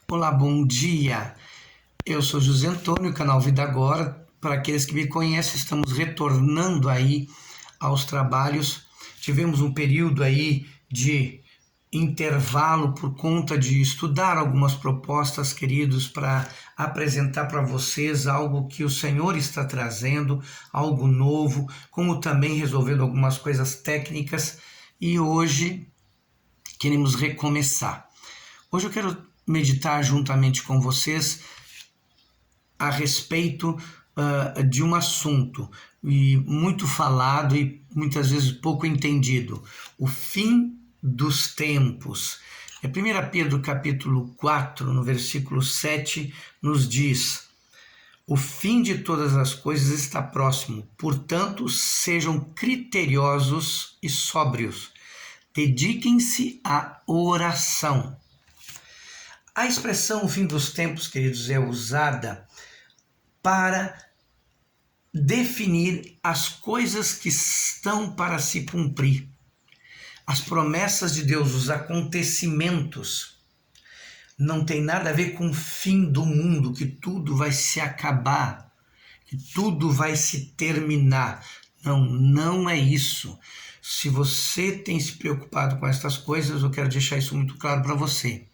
Olá, bom dia. Eu sou José Antônio, canal Vida Agora. Para aqueles que me conhecem, estamos retornando aí aos trabalhos. Tivemos um período aí de intervalo por conta de estudar algumas propostas, queridos, para apresentar para vocês algo que o Senhor está trazendo, algo novo, como também resolvendo algumas coisas técnicas. E hoje queremos recomeçar. Hoje eu quero meditar juntamente com vocês a respeito de um assunto muito falado e muitas vezes pouco entendido: o fim dos tempos. 1 Pedro capítulo 4, no versículo 7, nos diz: o fim de todas as coisas está próximo, portanto, sejam criteriosos e sóbrios. Dediquem-se à oração. A expressão o fim dos tempos, queridos, é usada para definir as coisas que estão para se cumprir, as promessas de Deus, os acontecimentos. Não tem nada a ver com o fim do mundo, que tudo vai se acabar, que tudo vai se terminar. Não, não é isso. Se você tem se preocupado com estas coisas, eu quero deixar isso muito claro para você.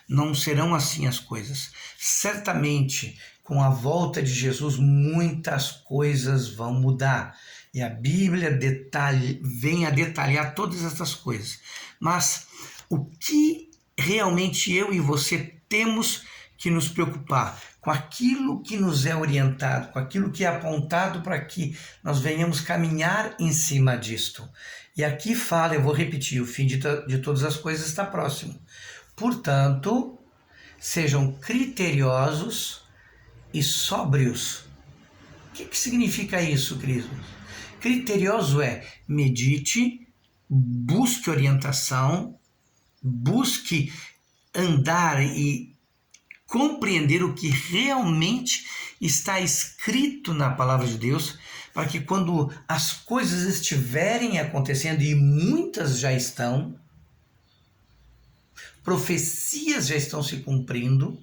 Não serão assim as coisas. Certamente, com a volta de Jesus, muitas coisas vão mudar. E a Bíblia vem a detalhar todas essas coisas. Mas o que realmente eu e você temos que nos preocupar? Com aquilo que nos é orientado, com aquilo que é apontado para que nós venhamos caminhar em cima disto. E aqui fala, eu vou repetir, o fim de todas as coisas está próximo. Portanto, sejam criteriosos e sóbrios. O que significa isso, queridos? Criterioso é medite, busque orientação, busque andar e compreender o que realmente está escrito na palavra de Deus, para que quando as coisas estiverem acontecendo, e muitas já estão, profecias já estão se cumprindo,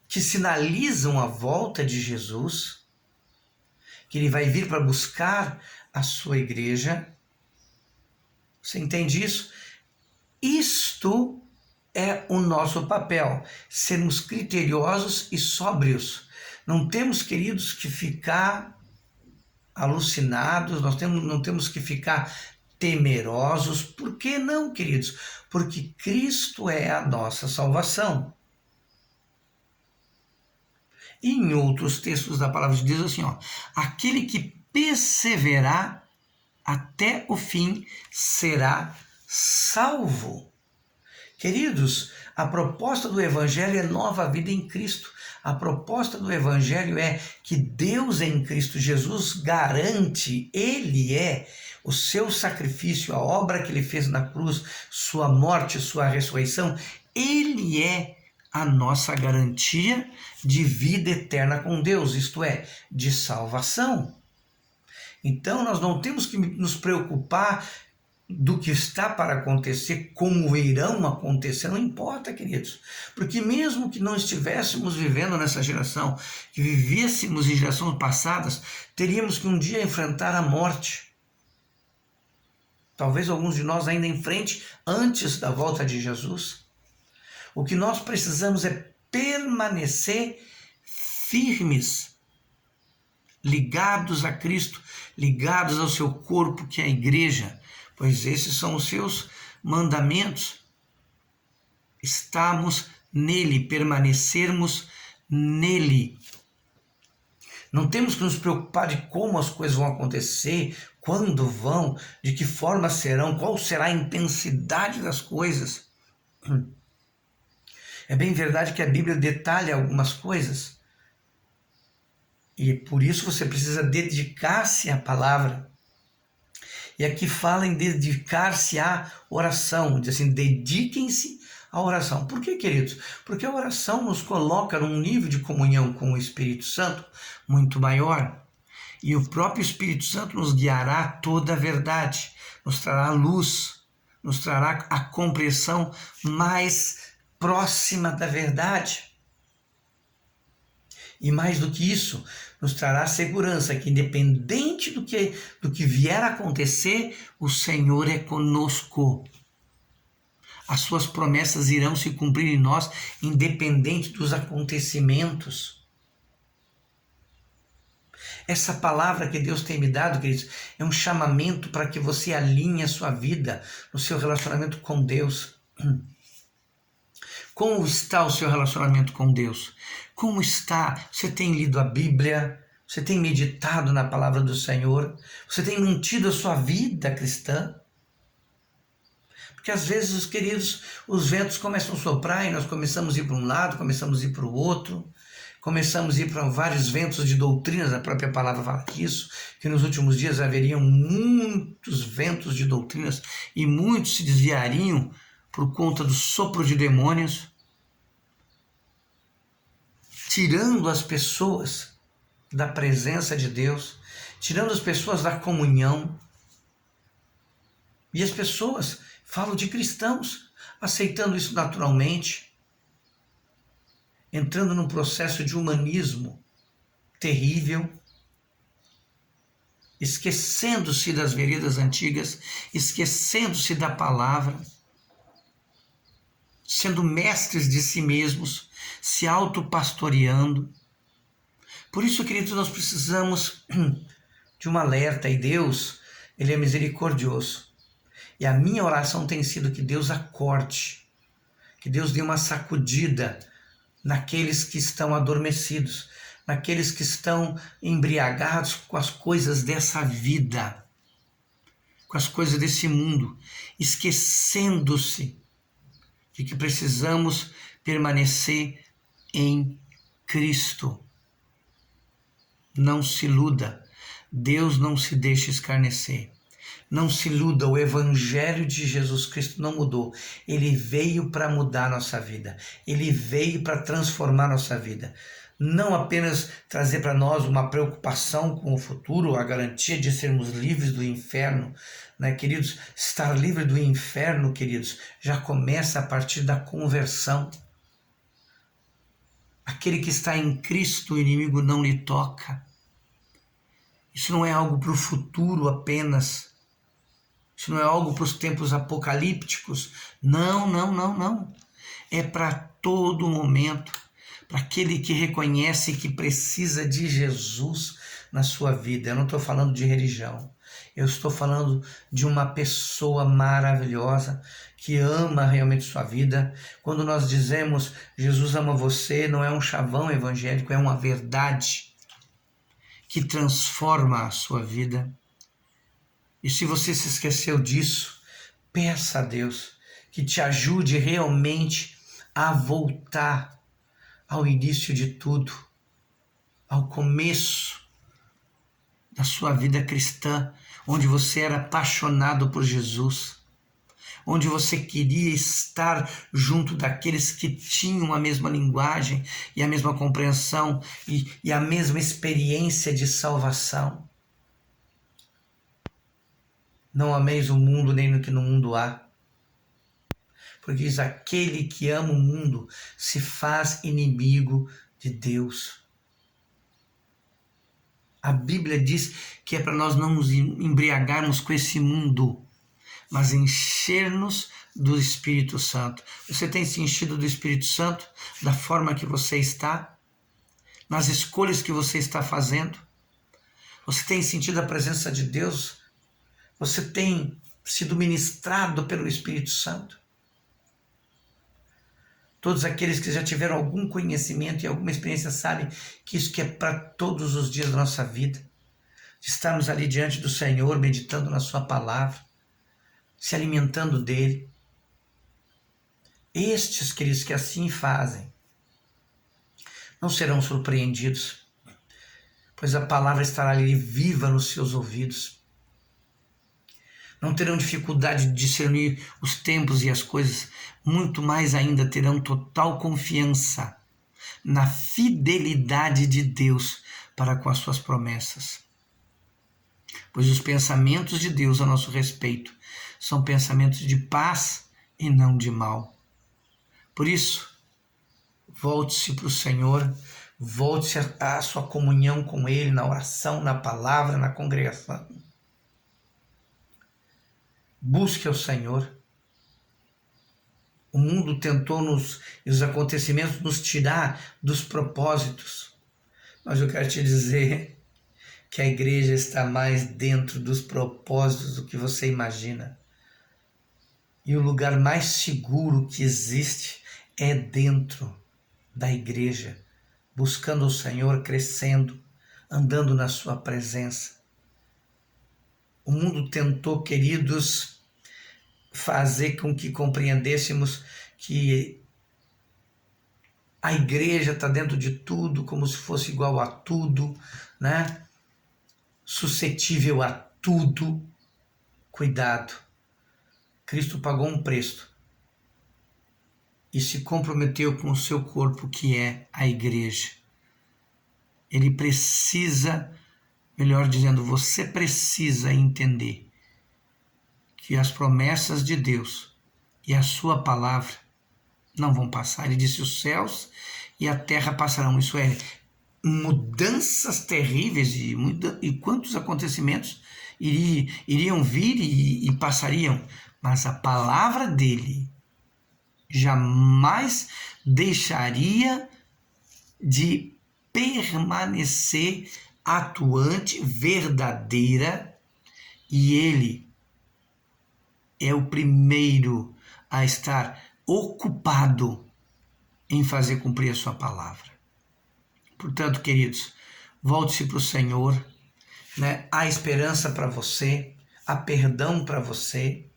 que sinalizam a volta de Jesus, que ele vai vir para buscar a sua igreja. Você entende isso? Isto é o nosso papel, sermos criteriosos e sóbrios. Não temos, queridos, que ficar alucinados, não temos que ficar temerosos. Por que não, queridos? Porque Cristo é a nossa salvação. E em outros textos da palavra de Deus, assim, aquele que perseverar até o fim será salvo. Queridos, a proposta do Evangelho é nova vida em Cristo. A proposta do Evangelho é que Deus em Cristo Jesus garante, Ele é o seu sacrifício, a obra que Ele fez na cruz, sua morte, sua ressurreição. Ele é a nossa garantia de vida eterna com Deus, isto é, de salvação. Então nós não temos que nos preocupar do que está para acontecer, como irão acontecer, não importa, queridos. Porque mesmo que não estivéssemos vivendo nessa geração, que vivêssemos em gerações passadas, teríamos que um dia enfrentar a morte. Talvez alguns de nós ainda enfrente antes da volta de Jesus. O que nós precisamos é permanecer firmes, ligados a Cristo, ligados ao seu corpo, que é a igreja, pois esses são os seus mandamentos. Estamos nele, permanecermos nele. Não temos que nos preocupar de como as coisas vão acontecer, quando vão, de que forma serão, qual será a intensidade das coisas. É bem verdade que a Bíblia detalha algumas coisas, e por isso você precisa dedicar-se à palavra. E aqui fala em dedicar-se à oração, diz assim, dediquem-se à oração. Por que, queridos? Porque a oração nos coloca num nível de comunhão com o Espírito Santo muito maior. E o próprio Espírito Santo nos guiará a toda a verdade, nos trará luz, nos trará a compreensão mais próxima da verdade. E mais do que isso, nos trará segurança que, independente do que vier a acontecer, o Senhor é conosco. As suas promessas irão se cumprir em nós, independente dos acontecimentos. Essa palavra que Deus tem me dado, queridos, é um chamamento para que você alinhe a sua vida no seu relacionamento com Deus. Como está o seu relacionamento com Deus? Como está? Você tem lido a Bíblia? Você tem meditado na palavra do Senhor? Você tem mantido a sua vida cristã? Porque às vezes, os queridos, os ventos começam a soprar e nós começamos a ir para um lado, começamos a ir para o outro, começamos a ir para vários ventos de doutrinas, a própria palavra fala isso, que nos últimos dias haveriam muitos ventos de doutrinas e muitos se desviariam por conta do sopro de demônios, tirando as pessoas da presença de Deus, tirando as pessoas da comunhão. E as pessoas falam de cristãos, aceitando isso naturalmente, entrando num processo de humanismo terrível, esquecendo-se das veredas antigas, esquecendo-se da palavra, sendo mestres de si mesmos, se autopastoreando. Por isso, queridos, nós precisamos de um alerta, e Deus, Ele é misericordioso. E a minha oração tem sido que Deus acorde, que Deus dê uma sacudida naqueles que estão adormecidos, naqueles que estão embriagados com as coisas dessa vida, com as coisas desse mundo, esquecendo-se de que precisamos permanecer em Cristo. Não se iluda, Deus não se deixa escarnecer. Não se iluda, o Evangelho de Jesus Cristo não mudou. Ele veio para mudar a nossa vida. Ele veio para transformar a nossa vida. Não apenas trazer para nós uma preocupação com o futuro, a garantia de sermos livres do inferno, né, queridos? Estar livre do inferno, queridos, já começa a partir da conversão. Aquele que está em Cristo, o inimigo não lhe toca. Isso não é algo para o futuro apenas. Isso não é algo para os tempos apocalípticos. Não, não, não, não. É para todo momento. Para aquele que reconhece que precisa de Jesus na sua vida. Eu não estou falando de religião. Eu estou falando de uma pessoa maravilhosa que ama realmente sua vida. Quando nós dizemos Jesus ama você, não é um chavão evangélico, é uma verdade que transforma a sua vida. E se você se esqueceu disso, peça a Deus que te ajude realmente a voltar ao início de tudo, ao começo da sua vida cristã, onde você era apaixonado por Jesus, onde você queria estar junto daqueles que tinham a mesma linguagem e a mesma compreensão e a mesma experiência de salvação. Não ameis o mundo nem no que no mundo há. Porque diz, aquele que ama o mundo se faz inimigo de Deus. A Bíblia diz que é para nós não nos embriagarmos com esse mundo, mas encher-nos do Espírito Santo. Você tem se enchido do Espírito Santo da forma que você está? Nas escolhas que você está fazendo? Você tem sentido a presença de Deus? Você tem sido ministrado pelo Espírito Santo? Todos aqueles que já tiveram algum conhecimento e alguma experiência sabem que isso que é para todos os dias da nossa vida. De estarmos ali diante do Senhor, meditando na sua palavra, se alimentando dele. Estes, queridos, que assim fazem, não serão surpreendidos, pois a palavra estará ali viva nos seus ouvidos. Não terão dificuldade de discernir os tempos e as coisas, muito mais ainda terão total confiança na fidelidade de Deus para com as suas promessas. Pois os pensamentos de Deus a nosso respeito são pensamentos de paz e não de mal, Por isso, volte-se para o Senhor, volte-se à sua comunhão com Ele, na oração, na palavra, na congregação. Busque ao Senhor. O mundo tentou e os acontecimentos nos tirar dos propósitos. Mas eu quero te dizer que a igreja está mais dentro dos propósitos do que você imagina. E o lugar mais seguro que existe é dentro da igreja, buscando o Senhor, crescendo, andando na sua presença. O mundo tentou, queridos, fazer com que compreendêssemos que a igreja está dentro de tudo, como se fosse igual a tudo, né? Suscetível a tudo. Cuidado. Cristo pagou um preço e se comprometeu com o seu corpo, que é a igreja. Ele precisa, melhor dizendo, você precisa entender que as promessas de Deus e a sua palavra não vão passar. Ele disse: os céus e a terra passarão. Isso é, mudanças terríveis e quantos acontecimentos iriam vir e passariam. Mas a palavra dele jamais deixaria de permanecer atuante, verdadeira, e ele é o primeiro a estar ocupado em fazer cumprir a sua palavra. Portanto, queridos, volte-se para o Senhor, né? Há esperança para você, há perdão para você.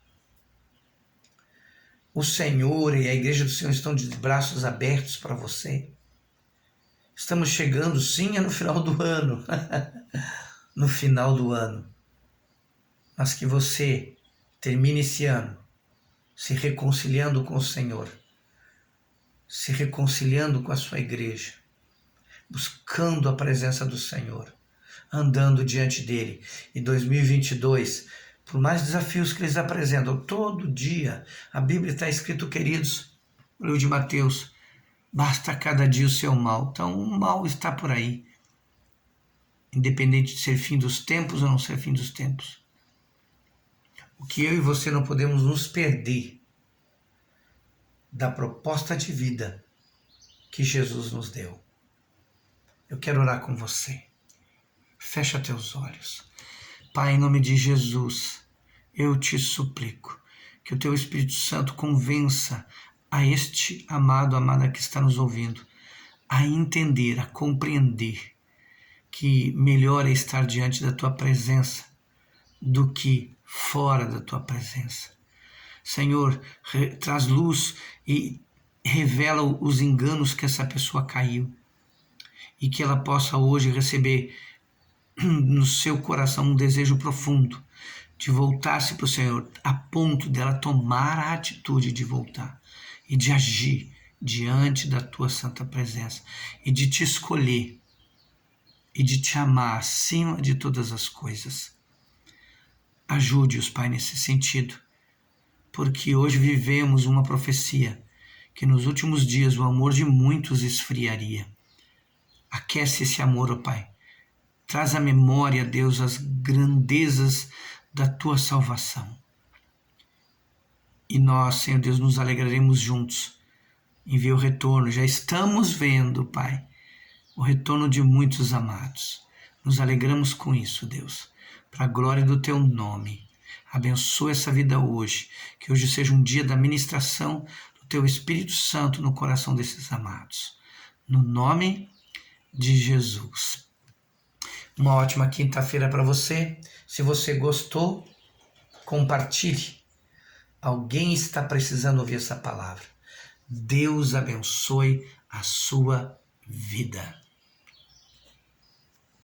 O Senhor e a igreja do Senhor estão de braços abertos para você. Estamos chegando, sim, no final do ano. No final do ano. Mas que você termine esse ano se reconciliando com o Senhor, se reconciliando com a sua igreja, buscando a presença do Senhor, andando diante dele. E 2022, por mais desafios que eles apresentam, todo dia, a Bíblia está escrito, queridos, o livro de Mateus, basta cada dia o seu mal. Então o mal está por aí, independente de ser fim dos tempos ou não ser fim dos tempos. O que eu e você não podemos nos perder da proposta de vida que Jesus nos deu. Eu quero orar com você. Fecha teus olhos. Pai, em nome de Jesus, eu te suplico que o teu Espírito Santo convença a este amado, amada que está nos ouvindo, a entender, a compreender que melhor é estar diante da tua presença do que fora da tua presença. Senhor, traz luz e revela os enganos que essa pessoa caiu e que ela possa hoje receber no seu coração um desejo profundo de voltar-se para o Senhor, a ponto dela tomar a atitude de voltar e de agir diante da tua santa presença e de te escolher e de te amar acima de todas as coisas. Ajude-os, Pai, nesse sentido, porque hoje vivemos uma profecia que nos últimos dias o amor de muitos esfriaria. Aquece esse amor, ó Pai. Traz à memória, Deus, as grandezas da tua salvação. E nós, Senhor Deus, nos alegraremos juntos em ver o retorno. Já estamos vendo, Pai, o retorno de muitos amados. Nos alegramos com isso, Deus, para a glória do teu nome. Abençoa essa vida hoje, que hoje seja um dia da ministração do teu Espírito Santo no coração desses amados. No nome de Jesus. Uma ótima quinta-feira para você. Se você gostou, compartilhe. Alguém está precisando ouvir essa palavra. Deus abençoe a sua vida.